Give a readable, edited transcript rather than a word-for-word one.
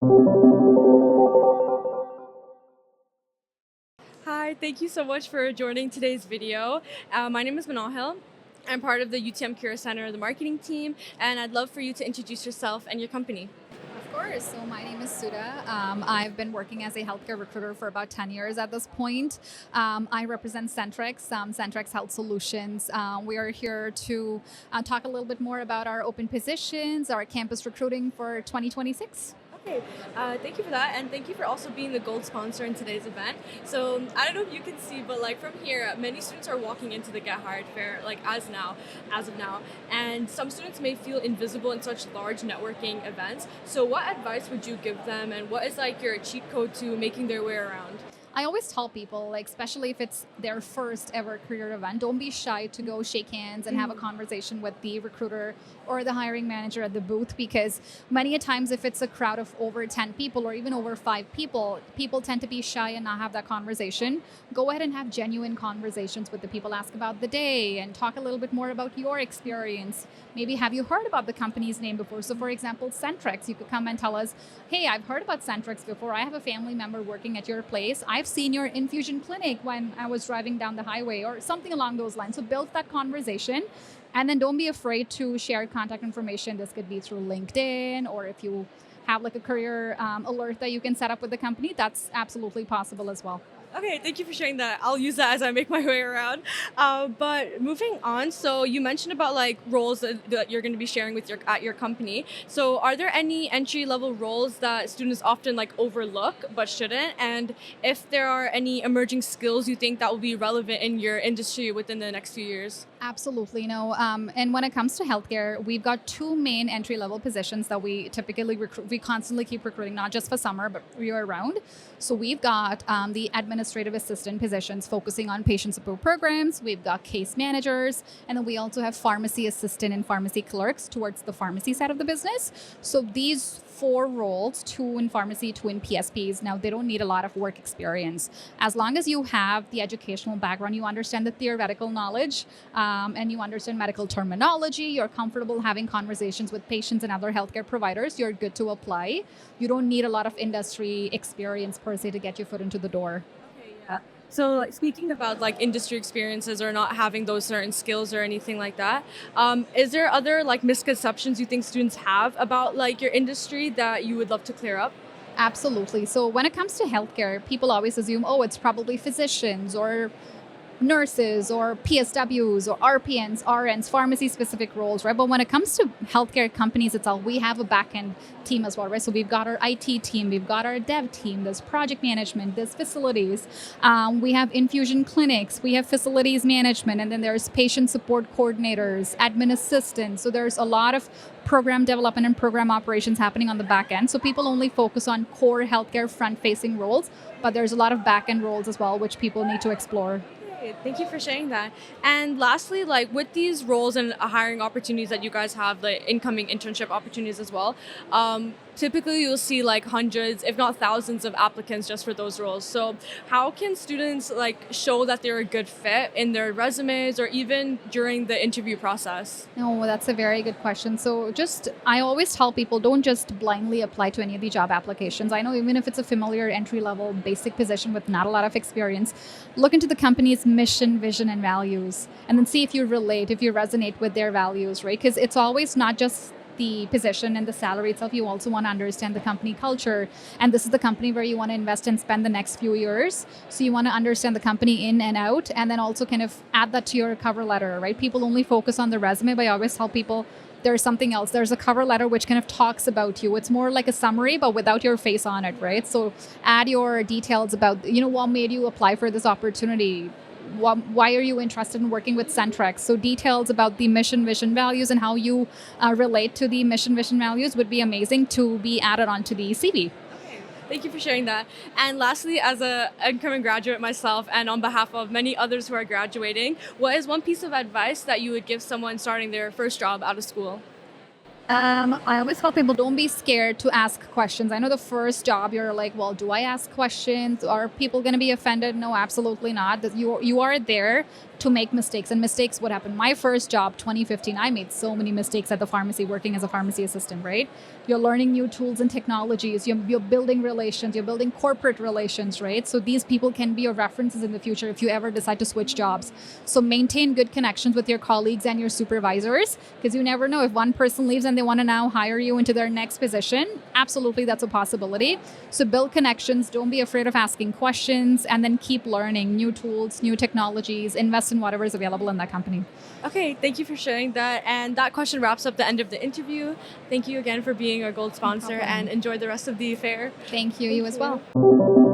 Hi, thank you so much for joining today's video. My name is Manahil. I'm part of the UTM Career Center, the marketing team, and I'd love for you to introduce yourself and your company. Of course. So my name is Sudha. I've been working as a healthcare recruiter for about 10 years at this point. I represent Sentrex, Sentrex Health Solutions. We are here to talk a little bit more about our open positions, our campus recruiting for 2026. Okay, thank you for that, and thank you for also being the gold sponsor in today's event. So I don't know if you can see, but like from here, many students are walking into the Get Hired Fair, like as of now, and some students may feel invisible in such large networking events. So what advice would you give them, and what is like your cheat code to making their way around? I always tell people, like, especially if it's their first ever career event, don't be shy to go shake hands and have a conversation with the recruiter or the hiring manager at the booth, because many a times if it's a crowd of over 10 people or even over 5 people, people tend to be shy and not have that conversation. Go ahead and have genuine conversations with the people. Ask about the day and talk a little bit more about your experience. Maybe have you heard about the company's name before? So for example, Sentrex, you could come and tell us, hey, I've heard about Sentrex before. I have a family member working at your place. I've seen your infusion clinic when I was driving down the highway, or something along those lines. So build that conversation, and then don't be afraid to share contact information. This could be through LinkedIn, or if you have like a career alert that you can set up with the company, that's absolutely possible as well. Okay, thank you for sharing that. I'll use that as I make my way around. But moving on, so you mentioned about like roles that you're going to be sharing with your company. So are there any entry level roles that students often like overlook but shouldn't? And if there are any emerging skills you think that will be relevant in your industry within the next few years? Absolutely, no. And when it comes to healthcare, we've got two main entry level positions that we typically recruit. We constantly keep recruiting, not just for summer, but year round. So we've got the administrative assistant positions focusing on patient support programs. We've got case managers, and then we also have pharmacy assistant and pharmacy clerks towards the pharmacy side of the business. So these four roles, two in pharmacy, two in PSPs. Now, they don't need a lot of work experience. As long as you have the educational background, you understand the theoretical knowledge, and you understand medical terminology, you're comfortable having conversations with patients and other healthcare providers, you're good to apply. You don't need a lot of industry experience per se to get your foot into the door. Okay, yeah. So, like speaking about like industry experiences or not having those certain skills or anything like that, is there other like misconceptions you think students have about like your industry that you would love to clear up? Absolutely. So when it comes to healthcare, people always assume, oh, it's probably physicians or nurses or PSWs or RPNs, RNs, pharmacy specific roles, right? But when it comes to healthcare companies itself, we have a back end team as well, right? So we've got our IT team, we've got our dev team, there's project management, there's facilities, we have infusion clinics, we have facilities management, and then there's patient support coordinators, admin assistants. So there's a lot of program development and program operations happening on the back end. So people only focus on core healthcare front facing roles, but there's a lot of back end roles as well, which people need to explore. Great. Thank you for sharing that. And lastly, like with these roles and hiring opportunities that you guys have, the incoming internship opportunities as well, typically you'll see like hundreds, if not thousands of applicants just for those roles. So how can students like show that they're a good fit in their resumes or even during the interview process? No, that's a very good question. So I always tell people, don't just blindly apply to any of the job applications. I know even if it's a familiar entry level basic position with not a lot of experience, look into the company's mission, vision, and values, and then see if you relate, if you resonate with their values, right? Because it's always not just the position and the salary itself. You also want to understand the company culture. And this is the company where you want to invest and spend the next few years. So you want to understand the company in and out, and then also kind of add that to your cover letter, right? People only focus on the resume, but I always tell people there's something else. There's a cover letter which kind of talks about you. It's more like a summary, but without your face on it, right? So add your details about, what made you apply for this opportunity. Why are you interested in working with Sentrex? So details about the mission, vision, values, and how you relate to the mission, vision, values would be amazing to be added onto the CV. Okay. Thank you for sharing that. And lastly, as a incoming graduate myself and on behalf of many others who are graduating, what is one piece of advice that you would give someone starting their first job out of school? I always tell people, don't be scared to ask questions. I know the first job you're like, well, do I ask questions? Are people going to be offended? No, absolutely not. That you are there to make mistakes. And mistakes would happen. My first job, 2015, I made so many mistakes at the pharmacy working as a pharmacy assistant, right? You're learning new tools and technologies. You're building relations. You're building corporate relations, right? So these people can be your references in the future if you ever decide to switch jobs. So maintain good connections with your colleagues and your supervisors, because you never know if one person leaves and they want to now hire you into their next position. Absolutely, that's a possibility. So build connections. Don't be afraid of asking questions, and then keep learning new tools, new technologies, invest in whatever is available in that company. Okay, thank you for sharing that. And that question wraps up the end of the interview. Thank you again for being our gold sponsor, and enjoy the rest of the fair. Thank you. Thank You as you. well.